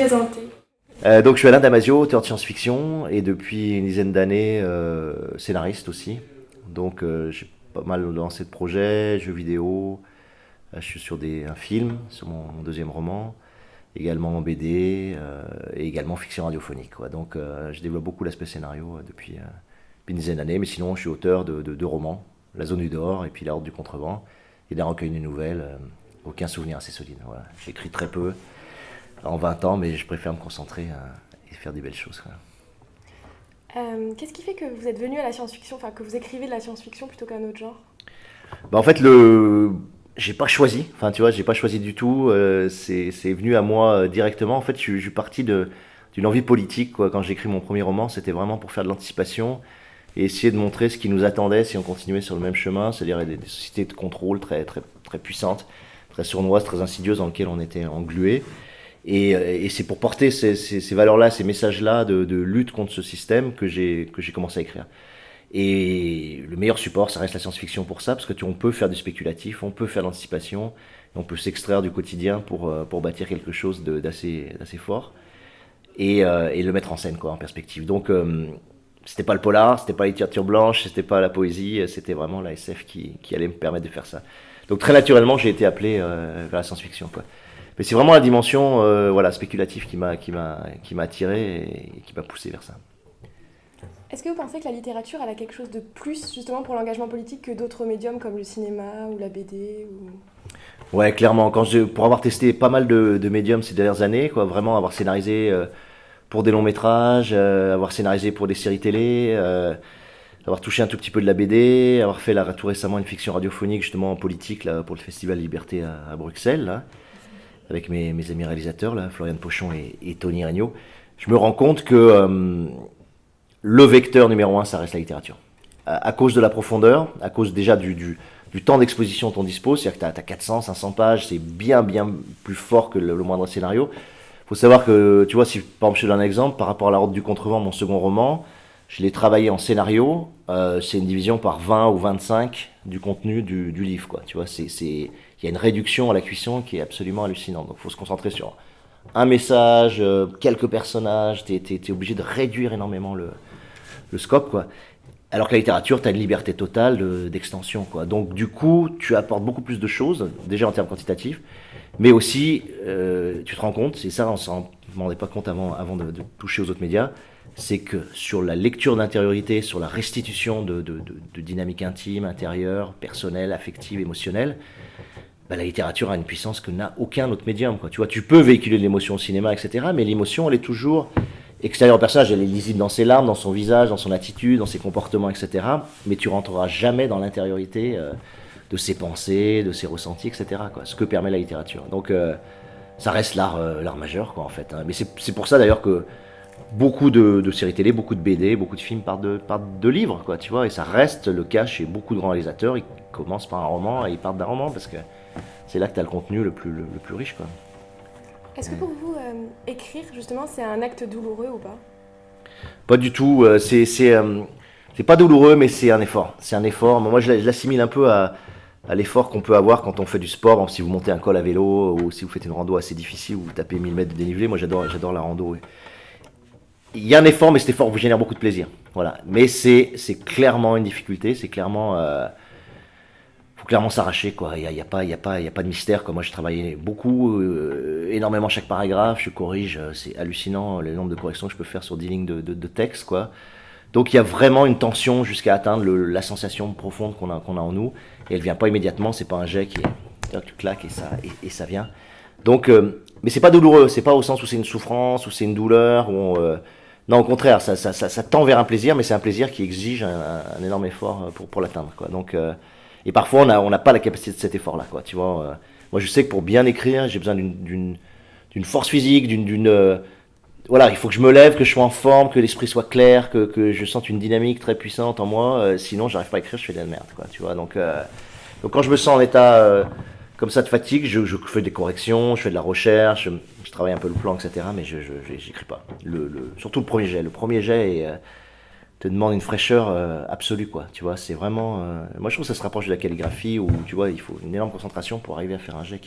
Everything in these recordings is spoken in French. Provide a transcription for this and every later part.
présenter. Donc je suis Alain Damasio, auteur de science-fiction et depuis une dizaine d'années scénariste aussi. Donc j'ai pas mal lancé de projets, jeux vidéo. Je suis sur un film, sur mon deuxième roman, également en BD et également fiction radiophonique, quoi. Donc je développe beaucoup l'aspect scénario depuis une dizaine d'années. Mais sinon je suis auteur de deux romans, La Zone du Dehors et puis La Horde du Contrevent, et d'un recueil de nouvelles. Aucun souvenir assez solide. Voilà. J'écris très peu en 20 ans, mais je préfère me concentrer et faire des belles choses, quoi. Qu'est-ce qui fait que vous êtes venu à la science-fiction, enfin que vous écrivez de la science-fiction plutôt qu'un autre genre? Bah, en fait, j'ai pas choisi. Enfin, tu vois, j'ai pas choisi du tout. C'est venu à moi directement. En fait, je suis parti d'une envie politique, quoi. Quand j'ai écrit mon premier roman, c'était vraiment pour faire de l'anticipation et essayer de montrer ce qui nous attendait si on continuait sur le même chemin, c'est-à-dire des sociétés de contrôle très, très, très puissantes, très sournoises, très insidieuses dans lesquelles on était englué. Et c'est pour porter ces valeurs-là, ces messages-là de lutte contre ce système que j'ai commencé à écrire. Et le meilleur support, ça reste la science-fiction pour ça, parce que on peut faire du spéculatif, on peut faire de l'anticipation, et on peut s'extraire du quotidien pour bâtir quelque chose d'assez fort et le mettre en scène, quoi, en perspective. Donc c'était pas le polar, c'était pas la littérature blanche, c'était pas la poésie, c'était vraiment la SF qui allait me permettre de faire ça. Donc très naturellement, j'ai été appelé vers la science-fiction, quoi. Mais c'est vraiment la dimension voilà, spéculative qui m'a attiré et qui m'a poussé vers ça. Est-ce que vous pensez que la littérature elle a quelque chose de plus justement pour l'engagement politique que d'autres médiums comme le cinéma ou la BD ou... Ouais, clairement. Pour avoir testé pas mal de médiums ces dernières années, quoi, vraiment avoir scénarisé pour des longs métrages, avoir scénarisé pour des séries télé, avoir touché un tout petit peu de la BD, avoir fait là, tout récemment une fiction radiophonique justement en politique là, pour le Festival Liberté à Bruxelles, là, avec mes amis réalisateurs, là, Florian Pochon et Tony Regnault. Je me rends compte que le vecteur numéro un, ça reste la littérature. À cause de la profondeur, à cause déjà du temps d'exposition dont on dispose, c'est-à-dire que tu as 400, 500 pages, c'est bien plus fort que le moindre scénario. Il faut savoir que, tu vois, si par exemple je te donne un exemple, par rapport à La Horde du Contrevent, mon second roman, je l'ai travaillé en scénario, c'est une division par 20 ou 25 du contenu du livre, quoi. Tu vois, il y a une réduction à la cuisson qui est absolument hallucinante. Donc il faut se concentrer sur un message, quelques personnages, t'es obligé de réduire énormément le scope, quoi. Alors que la littérature, tu as une liberté totale d'extension, quoi. Donc du coup, tu apportes beaucoup plus de choses, déjà en termes quantitatifs, mais aussi, tu te rends compte, et ça on s'en rendait pas compte avant de toucher aux autres médias, c'est que sur la lecture d'intériorité, sur la restitution de dynamique intime, intérieure, personnelle, affective, émotionnelle, bah, la littérature a une puissance que n'a aucun autre médium, quoi. Tu vois, tu peux véhiculer de l'émotion au cinéma, etc., mais l'émotion, elle est toujours extérieure au personnage, elle est lisible dans ses larmes, dans son visage, dans son attitude, dans ses comportements, etc., mais tu rentreras jamais dans l'intériorité de ses pensées, de ses ressentis, etc., quoi, ce que permet la littérature. Donc, ça reste l'art majeur, quoi, en fait, hein. Mais c'est pour ça, d'ailleurs, que beaucoup de séries télé, beaucoup de BD, beaucoup de films partent de livres, quoi, tu vois, et ça reste le cas chez beaucoup de grands réalisateurs. Ils commencent par un roman et ils partent d'un roman parce que c'est là que tu as le contenu le plus riche, quoi. Est-ce que pour vous, écrire justement c'est un acte douloureux ou pas? Pas du tout. C'est pas douloureux, mais c'est un effort. C'est un effort. Moi, je l'assimile un peu à l'effort qu'on peut avoir quand on fait du sport. Par exemple, si vous montez un col à vélo ou si vous faites une rando assez difficile ou vous tapez 1000 mètres de dénivelé. Moi, j'adore la rando. Il y a un effort, mais cet effort vous génère beaucoup de plaisir. Voilà. Mais c'est clairement une difficulté. C'est clairement faut clairement s'arracher, quoi. Il y a pas de mystère, quoi. Moi, je travaillais beaucoup, énormément chaque paragraphe. Je corrige, c'est hallucinant le nombre de corrections que je peux faire sur 10 lignes de texte, quoi. Donc, il y a vraiment une tension jusqu'à atteindre la sensation profonde qu'on a en nous. Et elle vient pas immédiatement. C'est pas un jet tu claques et ça vient. Donc, mais c'est pas douloureux. C'est pas au sens où c'est une souffrance, où c'est une douleur, non, au contraire, ça tend vers un plaisir, mais c'est un plaisir qui exige un énorme effort pour l'atteindre, quoi. Donc, et parfois, on n'a pas la capacité de cet effort-là, quoi. Tu vois, moi, je sais que pour bien écrire, j'ai besoin d'une force physique, voilà, il faut que je me lève, que je sois en forme, que l'esprit soit clair, que je sente une dynamique très puissante en moi. Sinon, j'arrive pas à écrire, je fais de la merde, quoi. Tu vois, donc quand je me sens en état comme ça de fatigue, je fais des corrections, je fais de la recherche, je travaille un peu le plan, etc. Mais j'écris pas. Surtout le premier jet. Le premier jet te demande une fraîcheur absolue, quoi. Tu vois, c'est vraiment. Moi, je trouve que ça se rapproche de la calligraphie où, tu vois, il faut une énorme concentration pour arriver à faire un jet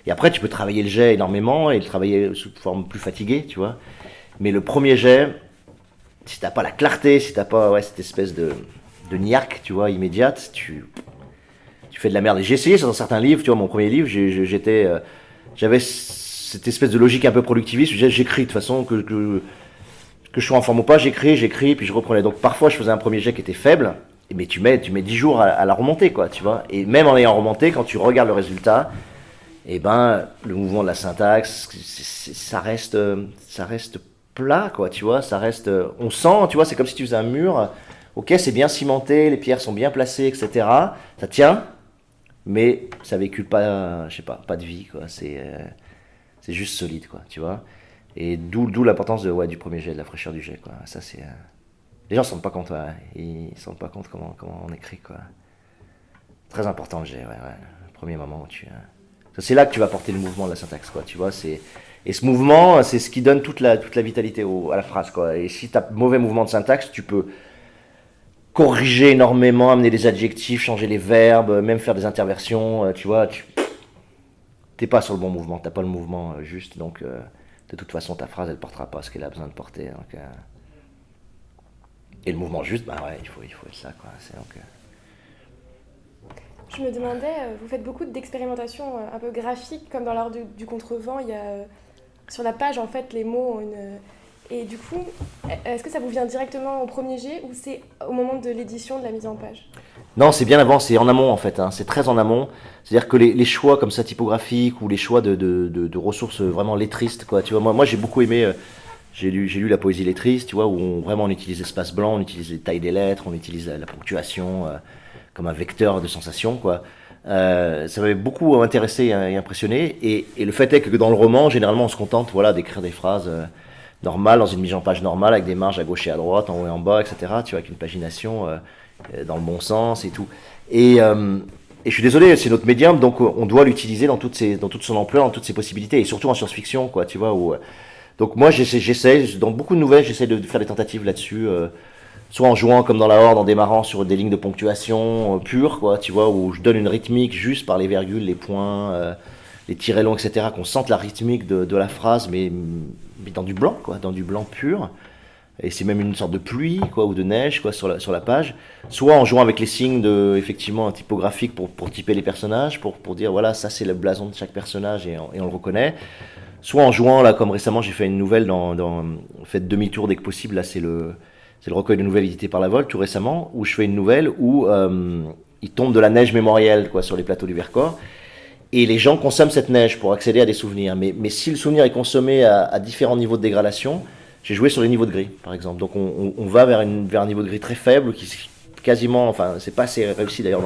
Et après, tu peux travailler le jet énormément et le travailler sous forme plus fatiguée, tu vois. Mais le premier jet, si t'as pas la clarté, si t'as pas cette espèce de niaque, tu vois, immédiate, tu fais de la merde. Et j'ai essayé ça dans certains livres, tu vois, mon premier livre, j'avais cette espèce de logique un peu productiviste. J'écris de toute façon, que je sois en forme ou pas, j'écris, puis je reprenais. Donc parfois, je faisais un premier jet qui était faible, mais tu mets 10 jours à la remonter, quoi, tu vois. Et même en ayant remonté, quand tu regardes le résultat, eh ben, le mouvement de la syntaxe, ça reste plat, quoi, tu vois. Ça reste, on sent, tu vois, c'est comme si tu faisais un mur. Ok, c'est bien cimenté, les pierres sont bien placées, etc. Ça tient, mais ça véhicule pas, je sais pas de vie, quoi. C'est juste solide, quoi, tu vois. Et d'où l'importance du premier jet, de la fraîcheur du jet, quoi. Ça, c'est. Les gens ne se rendent pas compte, ouais. Ils se rendent pas compte comment on écrit, quoi. Très important le jet, ouais. Le premier moment où tu. C'est là que tu vas porter le mouvement de la syntaxe, quoi, tu vois. Et ce mouvement, c'est ce qui donne toute la vitalité à la phrase, quoi. Et si tu as mauvais mouvement de syntaxe, tu peux corriger énormément, amener des adjectifs, changer les verbes, même faire des interversions, tu vois. T'es pas sur le bon mouvement, t'as pas le mouvement juste, donc de toute façon ta phrase elle portera pas ce qu'elle a besoin de porter. Donc, et le mouvement juste, bah ouais, il faut être ça, quoi. Je me demandais, vous faites beaucoup d'expérimentations un peu graphiques, comme dans l'art du contrevent, il y a sur la page en fait les mots ont une. Et du coup, est-ce que ça vous vient directement au premier jet ou c'est au moment de l'édition, de la mise en page? Non, c'est bien avant, c'est en amont en fait, hein. C'est très en amont. C'est-à-dire que les choix comme ça typographiques ou les choix de ressources vraiment lettristes, quoi. Tu vois, moi j'ai beaucoup aimé, j'ai lu la poésie lettriste, tu vois, où vraiment on utilise l'espace blanc, on utilise les tailles des lettres, on utilise la ponctuation comme un vecteur de sensation, quoi. Ça m'avait beaucoup intéressé et impressionné. Et le fait est que dans le roman, généralement, on se contente, voilà, d'écrire des phrases normales dans une mise en page normale avec des marges à gauche et à droite, en haut et en bas, etc. Tu vois, avec une pagination dans le bon sens et tout. Et je suis désolé, c'est notre médium, donc on doit l'utiliser dans toute son ampleur, dans toutes ses possibilités, et surtout en science-fiction, quoi, tu vois. Donc moi, j'essaie, dans beaucoup de nouvelles, j'essaie de faire des tentatives là-dessus, soit en jouant comme dans la Horde, en démarrant sur des lignes de ponctuation pures, quoi, tu vois, où je donne une rythmique juste par les virgules, les points, les tirets longs, etc., qu'on sente la rythmique de la phrase, mais dans du blanc, quoi, dans du blanc pur. Et c'est même une sorte de pluie, quoi, ou de neige, quoi, sur la page. Soit en jouant avec les signes effectivement, typographiques pour typer les personnages, pour dire, voilà, ça c'est le blason de chaque personnage et on le reconnaît. Soit en jouant, là, comme récemment, j'ai fait une nouvelle faites demi-tour dès que possible, là, c'est le recueil de nouvelles édité par La Volte, tout récemment, où je fais une nouvelle où il tombe de la neige mémorielle, quoi, sur les plateaux du Vercors. Et les gens consomment cette neige pour accéder à des souvenirs. Mais si le souvenir est consommé à différents niveaux de dégradation, j'ai joué sur les niveaux de gris, par exemple. Donc on va vers un niveau de gris très faible, qui quasiment, enfin, c'est pas assez réussi d'ailleurs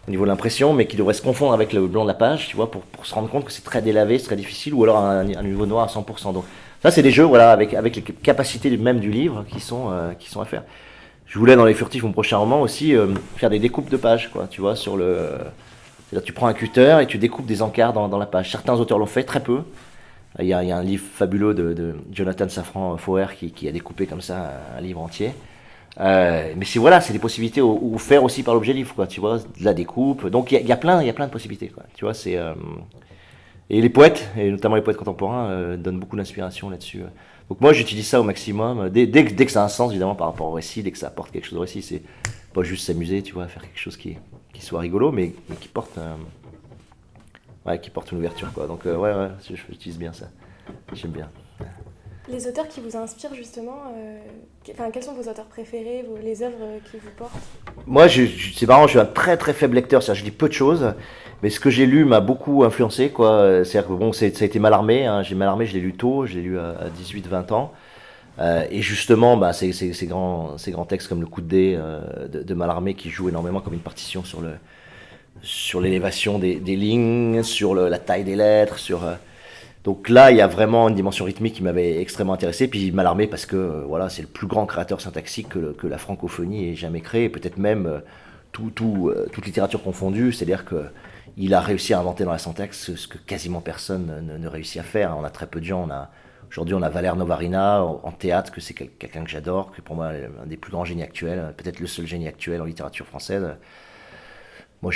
au niveau de l'impression, mais qui devrait se confondre avec le blanc de la page, tu vois, pour se rendre compte que c'est très délavé, c'est très difficile, ou alors un niveau noir à 100%. Donc ça, c'est des jeux, voilà, avec les capacités même du livre qui sont à faire. Je voulais dans Les Furtifs, mon prochain roman aussi, faire des découpes de pages, quoi, tu vois, c'est-à-dire tu prends un cutter et tu découpes des encarts dans la page. Certains auteurs l'ont fait, très peu. Il y a un livre fabuleux de Jonathan Safran Foer qui a découpé comme ça un livre entier. Mais c'est des possibilités ou faire aussi par l'objet livre, quoi, tu vois, de la découpe. Donc il y a plein de possibilités, quoi. Tu vois, et les poètes, et notamment les poètes contemporains, donnent beaucoup d'inspiration là-dessus. Donc moi j'utilise ça au maximum. Dès que ça a un sens, évidemment, par rapport au récit, dès que ça apporte quelque chose au récit, c'est pas juste s'amuser, tu vois, faire quelque chose qui soit rigolo, mais qui porte une ouverture, quoi. Donc j'utilise bien ça. J'aime bien. Les auteurs qui vous inspirent justement, quels sont vos auteurs préférés, les œuvres qui vous portent? Moi, c'est marrant, je suis un très très faible lecteur, c'est-à-dire je lis peu de choses, mais ce que j'ai lu m'a beaucoup influencé, quoi. C'est-à-dire que bon, ça a été Mallarmé, hein. Mallarmé, je l'ai lu tôt, je l'ai lu à 18-20 ans. Et justement, ces grands textes comme Le Coup de dé de Mallarmé qui joue énormément comme une partition sur l'élévation des lignes, sur la taille des lettres, donc là, il y a vraiment une dimension rythmique qui m'avait extrêmement intéressé. Puis Mallarmé parce que voilà, c'est le plus grand créateur syntaxique que la francophonie ait jamais créé, peut-être même toute littérature confondue. C'est-à-dire qu'il a réussi à inventer dans la syntaxe ce que quasiment personne ne réussit à faire. On a très peu de gens. Aujourd'hui, on a Valère Novarina en théâtre, que c'est quelqu'un que j'adore, que pour moi un des plus grands génies actuels, peut-être le seul génie actuel en littérature française. Moi,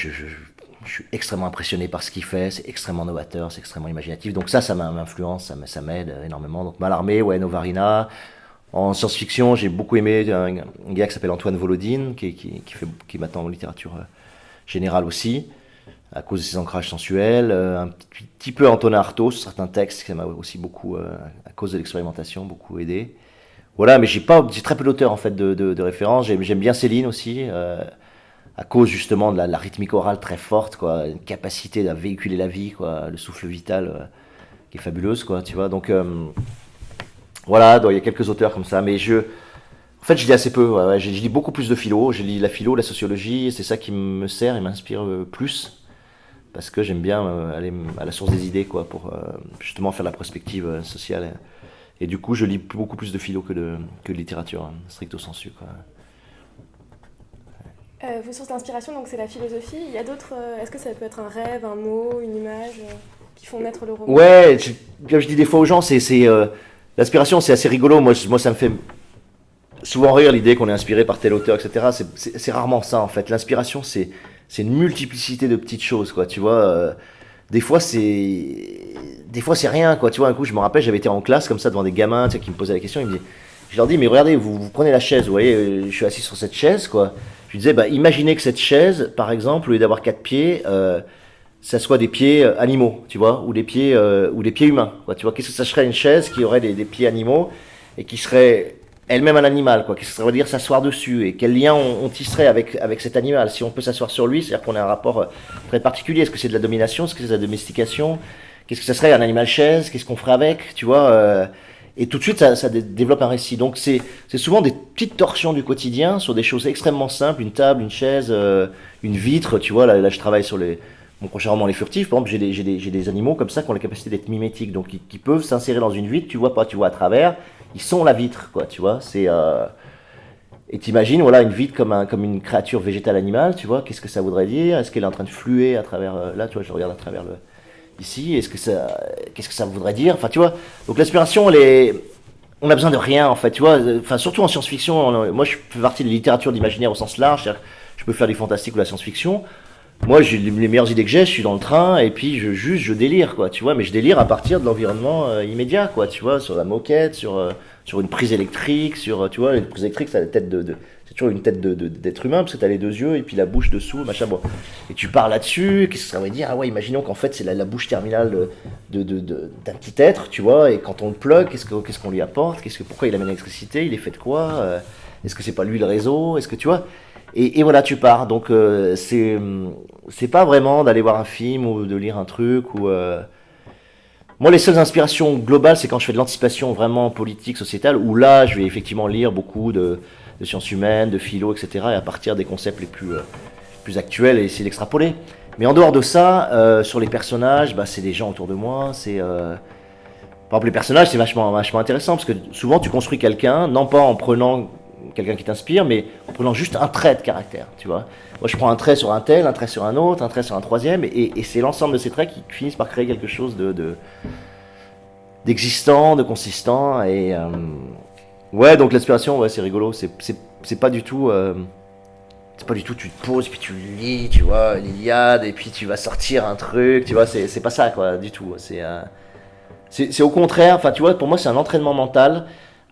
je suis extrêmement impressionné par ce qu'il fait, c'est extrêmement novateur, c'est extrêmement imaginatif. Donc ça m'influence, ça m'aide énormément. Donc Mallarmé, ouais, Novarina. En science-fiction, j'ai beaucoup aimé un gars qui s'appelle Antoine Volodine, qui est maintenant en littérature générale aussi, à cause de ses ancrages sensuels. Un petit peu Antonin Artaud sur certains textes, ça m'a aussi beaucoup, à cause de l'expérimentation, beaucoup aidé. Voilà, mais j'ai très peu d'auteurs en fait de référence. J'aime bien Céline aussi, à cause justement de la rythmique orale très forte, quoi, une capacité à véhiculer la vie, quoi, le souffle vital qui est fabuleuse, quoi, tu vois. Donc voilà, il y a quelques auteurs comme ça, mais en fait, je lis assez peu. Ouais, je lis beaucoup plus de philo. Je lis la philo, la sociologie, et c'est ça qui me sert et m'inspire plus, parce que j'aime bien aller à la source des idées, quoi, pour justement faire la prospective sociale. Et du coup, je lis beaucoup plus de philo que de littérature, hein, stricto sensu, quoi. Vos sources d'inspiration, donc c'est la philosophie. Il y a d'autres. Est-ce que ça peut être un rêve, un mot, une image qui font naître le roman? Ouais, comme je dis des fois aux gens, l'inspiration, c'est assez rigolo. Moi, ça me fait souvent rire l'idée qu'on est inspiré par tel auteur, etc. C'est rarement ça, en fait. L'inspiration, c'est une multiplicité de petites choses, quoi. Tu vois, des fois, c'est rien, quoi. Tu vois, un coup, je me rappelle, j'avais été en classe comme ça devant des gamins, tu sais, qui me posaient la question. Je leur dis, mais regardez, vous prenez la chaise, vous voyez, je suis assis sur cette chaise, quoi. Je lui disais, bah, imaginez que cette chaise, par exemple, au lieu d'avoir 4 pieds, ça soit des pieds animaux, tu vois, ou des pieds humains, quoi. Tu vois, qu'est-ce que ça serait une chaise qui aurait des pieds animaux et qui serait elle-même un animal, quoi. Qu'est-ce que ça veut dire s'asseoir dessus, et quel lien on tisserait avec cet animal? Si on peut s'asseoir sur lui, c'est-à-dire qu'on a un rapport très particulier. Est-ce que c'est de la domination? Est-ce que c'est de la domestication? Qu'est-ce que ça serait un animal chaise? Qu'est-ce qu'on ferait avec? Tu vois, et tout de suite, ça développe un récit. Donc c'est souvent des petites torsions du quotidien sur des choses extrêmement simples, une table, une chaise, une vitre. Tu vois, là je travaille sur mon prochain roman, Les Furtifs. Par exemple, j'ai des animaux comme ça qui ont la capacité d'être mimétiques, donc qui peuvent s'insérer dans une vitre. Tu vois pas, tu vois à travers. Ils sont la vitre, quoi. Tu vois, et t'imagines, voilà, une vitre comme une créature végétale animale. Tu vois, qu'est-ce que ça voudrait dire? Est-ce qu'elle est en train de fluer à travers là? Tu vois, je regarde à travers ici, qu'est-ce que ça voudrait dire? Enfin, tu vois, donc l'inspiration, on a besoin de rien, en fait, tu vois, enfin, surtout en science-fiction. Moi, je fais partie de la littérature d'imaginaire au sens large, c'est-à-dire que je peux faire du fantastique ou de la science-fiction. Moi, j'ai les meilleures idées que j'ai, je suis dans le train, et puis je délire, quoi, tu vois, mais je délire à partir de l'environnement immédiat, quoi, tu vois, sur la moquette, sur une prise électrique, tu vois, une prise électrique, ça a la tête c'est toujours une tête d'être humain, parce que t'as les deux yeux, et puis la bouche dessous, machin, bon. Et tu parles là-dessus, qu'est-ce que ça veut dire? Ah ouais, imaginons qu'en fait, c'est la bouche terminale d'un petit être, tu vois, et quand on le plug, qu'est-ce qu'on lui apporte? Pourquoi il amène l'électricité? Il est fait de quoi? Est-ce que c'est pas lui le réseau? Est-ce que, tu vois? Et voilà, tu pars. Donc, c'est pas vraiment d'aller voir un film ou de lire un truc ou... Moi, les seules inspirations globales, c'est quand je fais de l'anticipation vraiment politique, sociétale, où là, je vais effectivement lire beaucoup de sciences humaines, de philo, etc., et à partir des concepts les plus actuels, et essayer d'extrapoler. Mais en dehors de ça, sur les personnages, bah, c'est des gens autour de moi, Par exemple, les personnages, c'est vachement intéressant, parce que souvent, tu construis quelqu'un, non pas en prenant quelqu'un qui t'inspire, mais en prenant juste un trait de caractère, tu vois. Moi, je prends un trait sur un tel, un trait sur un autre, un trait sur un troisième, et c'est l'ensemble de ces traits qui finissent par créer quelque chose d'existant, de consistant, et ouais, donc l'inspiration, ouais, c'est rigolo, c'est pas du tout, tu te poses, puis tu lis, tu vois, l'Iliade, et puis tu vas sortir un truc, tu vois, c'est pas ça, quoi, du tout, c'est au contraire, enfin, tu vois, pour moi, c'est un entraînement mental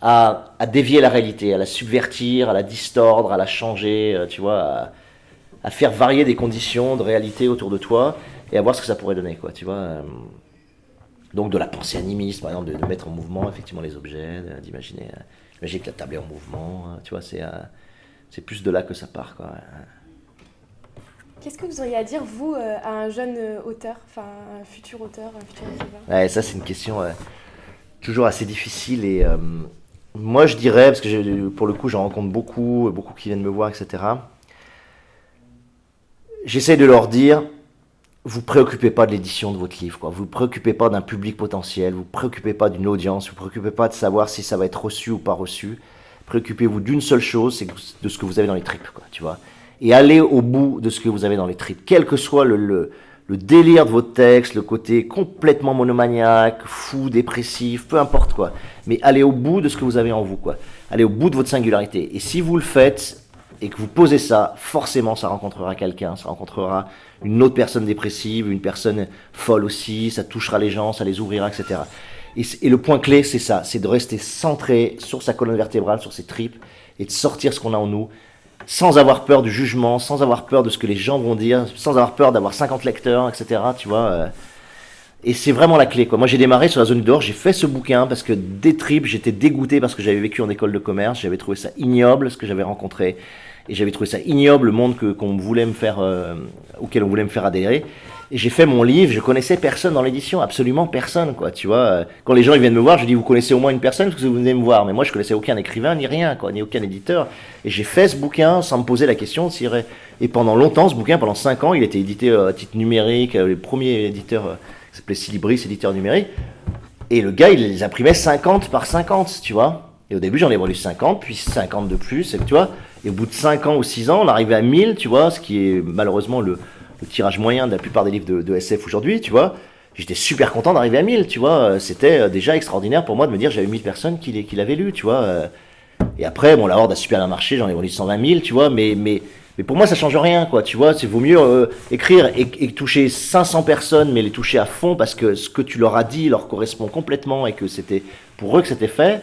à dévier la réalité, à la subvertir, à la distordre, à la changer, tu vois, à faire varier des conditions de réalité autour de toi et à voir ce que ça pourrait donner, quoi, tu vois. Donc de la pensée animiste, par exemple, de mettre en mouvement effectivement les objets, d'imaginer que la table est en mouvement, tu vois, c'est plus de là que ça part, quoi. Qu'est-ce que vous auriez à dire, vous, à un jeune auteur, enfin un futur auteur, un futur écrivain? Ouais, ça c'est une question toujours assez difficile et moi je dirais, parce que pour le coup j'en rencontre beaucoup qui viennent me voir, etc. J'essaie de leur dire, vous préoccupez pas de l'édition de votre livre, quoi. Vous préoccupez pas d'un public potentiel, vous préoccupez pas d'une audience, vous préoccupez pas de savoir si ça va être reçu ou pas reçu. Préoccupez-vous d'une seule chose, c'est de ce que vous avez dans les tripes, quoi, tu vois. Et allez au bout de ce que vous avez dans les tripes, quel que soit le délire de votre texte, le côté complètement monomaniaque, fou, dépressif, peu importe quoi. Mais allez au bout de ce que vous avez en vous, quoi. Allez au bout de votre singularité. Et si vous le faites, et que vous posez ça, forcément ça rencontrera quelqu'un, ça rencontrera une autre personne dépressive, une personne folle aussi, ça touchera les gens, ça les ouvrira, etc. Et le point clé, c'est ça, c'est de rester centré sur sa colonne vertébrale, sur ses tripes, et de sortir ce qu'on a en nous, sans avoir peur du jugement, sans avoir peur de ce que les gens vont dire, sans avoir peur d'avoir 50 lecteurs, etc. Tu vois, et c'est vraiment la clé, quoi. Moi, j'ai démarré sur la zone du dehors, j'ai fait ce bouquin parce que des tripes, j'étais dégoûté parce que j'avais vécu en école de commerce, j'avais trouvé ça ignoble ce que j'avais rencontré, et j'avais trouvé ça ignoble le monde qu'on voulait me faire, auquel on voulait me faire adhérer. Et j'ai fait mon livre, je connaissais personne dans l'édition, absolument personne, quoi. Tu vois, quand les gens ils viennent me voir, je dis vous connaissez au moins une personne parce que vous venez me voir, mais moi je connaissais aucun écrivain ni rien, quoi, ni aucun éditeur. Et j'ai fait ce bouquin sans me poser la question de s'il irait. Et pendant longtemps, ce bouquin, pendant 5 ans, il était édité à titre numérique, les premiers éditeurs qui s'appelait Silibris, éditeur numérique. Et le gars, il les imprimait 50 par 50, tu vois. Et au début, j'en ai vendu 50, puis 50 de plus, tu vois. Et au bout de 5 ans ou 6 ans, on arrivait à 1000, tu vois, ce qui est malheureusement le tirage moyen de la plupart des livres de SF aujourd'hui, tu vois. J'étais super content d'arriver à 1000, tu vois. C'était déjà extraordinaire pour moi de me dire j'avais 1000 personnes qui l'avaient lu, tu vois. Et après, bon, la Horde a super bien marché, j'en ai vendu 120 000, tu vois, mais pour moi, ça change rien, quoi, tu vois. C'est vaut mieux écrire et toucher 500 personnes, mais les toucher à fond parce que ce que tu leur as dit leur correspond complètement et que c'était pour eux que c'était fait,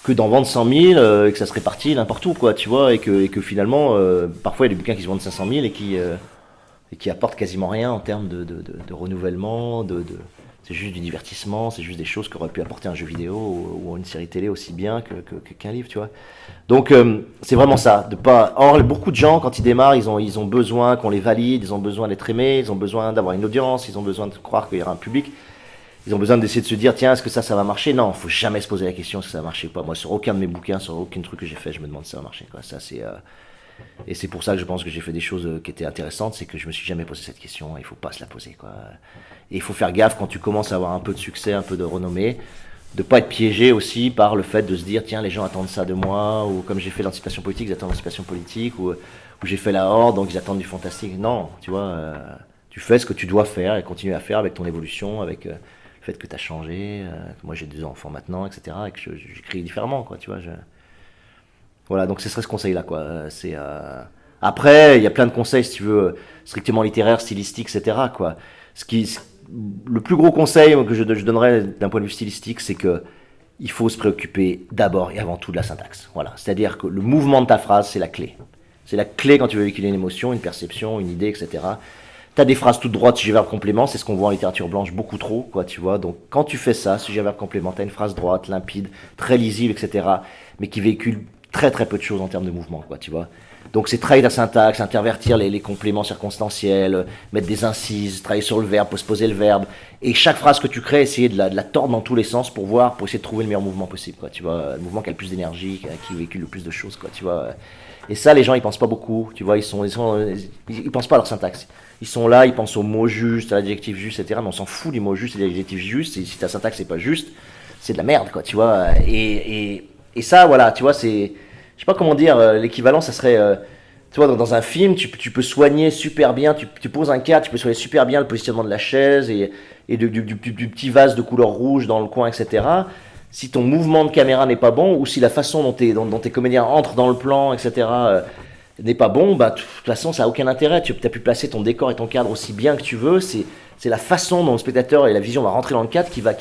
que d'en vendre 100 000 et que ça se répartit n'importe où, quoi, tu vois, et que finalement, parfois, il y a des bouquins qui se vendent 500 000 et qui apportent quasiment rien en termes de renouvellement, c'est juste du divertissement, c'est juste des choses qu'aurait pu apporter un jeu vidéo ou une série télé aussi bien qu'un livre, tu vois. Donc c'est vraiment ça, de pas. Or beaucoup de gens quand ils démarrent, ils ont besoin qu'on les valide, ils ont besoin d'être aimés, ils ont besoin d'avoir une audience, ils ont besoin de croire qu'il y aura un public, ils ont besoin d'essayer de se dire tiens est-ce que ça va marcher. Non, faut jamais se poser la question est-ce que ça va marcher ou pas. Moi sur aucun de mes bouquins, sur aucun truc que j'ai fait, je me demande si ça va marcher, quoi. Ça c'est et c'est pour ça que je pense que j'ai fait des choses qui étaient intéressantes, c'est que je me suis jamais posé cette question, il faut pas se la poser, quoi. Et il faut faire gaffe quand tu commences à avoir un peu de succès, un peu de renommée, de pas être piégé aussi par le fait de se dire tiens les gens attendent ça de moi, ou comme j'ai fait l'anticipation politique, ils attendent l'anticipation politique, ou j'ai fait la Horde donc ils attendent du fantastique. Non, tu vois, tu fais ce que tu dois faire et continuer à faire avec ton évolution, avec le fait que tu as changé, que moi j'ai 2 enfants maintenant, etc. et que j'écris différemment, quoi, tu vois. Voilà, donc ce serait ce conseil-là, quoi. Après, il y a plein de conseils, si tu veux, strictement littéraires, stylistiques, etc., quoi. Le plus gros conseil que je donnerais d'un point de vue stylistique, c'est que il faut se préoccuper d'abord et avant tout de la syntaxe. Voilà, c'est-à-dire que le mouvement de ta phrase, c'est la clé. C'est la clé quand tu veux véhiculer une émotion, une perception, une idée, etc. T'as des phrases toutes droites, sujet verbe complément, c'est ce qu'on voit en littérature blanche beaucoup trop, quoi, tu vois. Donc quand tu fais ça, sujet verbe complément, t'as une phrase droite, limpide, très lisible, etc., mais qui véhicule très très peu de choses en termes de mouvement, quoi, tu vois. Donc c'est travailler la syntaxe, intervertir les compléments circonstanciels, mettre des incises, travailler sur le verbe, postposer le verbe, et chaque phrase que tu crées, essayer de la tordre dans tous les sens pour essayer de trouver le meilleur mouvement possible, quoi, tu vois, le mouvement qui a le plus d'énergie, qui véhicule le plus de choses, quoi, tu vois. Et ça, les gens, ils pensent pas beaucoup, tu vois, ils pensent pas à leur syntaxe. Ils sont là, ils pensent aux mots justes, à l'adjectif juste, etc. Mais on s'en fout des mots justes et des adjectifs justes. Et si ta syntaxe n'est pas juste, c'est de la merde, quoi, tu vois. Et ça, voilà, tu vois, c'est. Je sais pas comment dire, l'équivalent, ça serait. Tu vois, dans un film, tu peux soigner super bien, tu poses un cadre, tu peux soigner super bien le positionnement de la chaise et du petit vase de couleur rouge dans le coin, etc. Si ton mouvement de caméra n'est pas bon, ou si la façon dont tes comédiens entrent dans le plan, etc., n'est pas bon, bah, de toute façon, ça n'a aucun intérêt. Tu as pu placer ton décor et ton cadre aussi bien que tu veux. C'est la façon dont le spectateur et la vision va rentrer dans le cadre qui va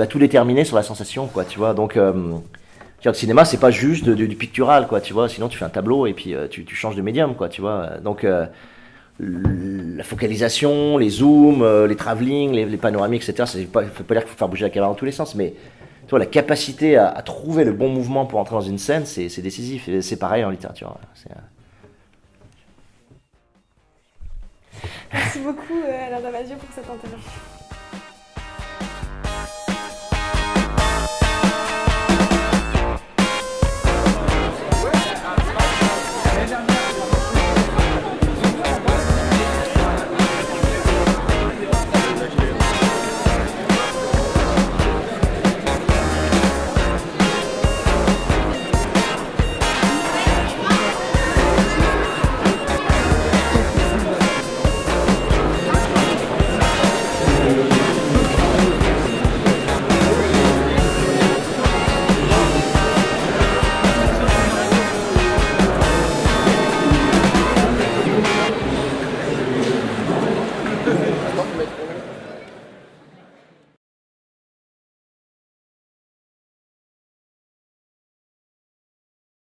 tout déterminer sur la sensation, quoi, tu vois. Donc, le cinéma, c'est pas juste du pictural, quoi, tu vois. Sinon, tu fais un tableau et puis tu changes de médium, quoi, tu vois. Donc, la focalisation, les zooms, les travelling, les panoramiques, etc., ça ne veut pas dire qu'il faut faire bouger la caméra dans tous les sens, mais tu vois, la capacité à trouver le bon mouvement pour entrer dans une scène, c'est décisif. Et c'est pareil en littérature. Merci beaucoup, Alain Damasio, pour cette interview.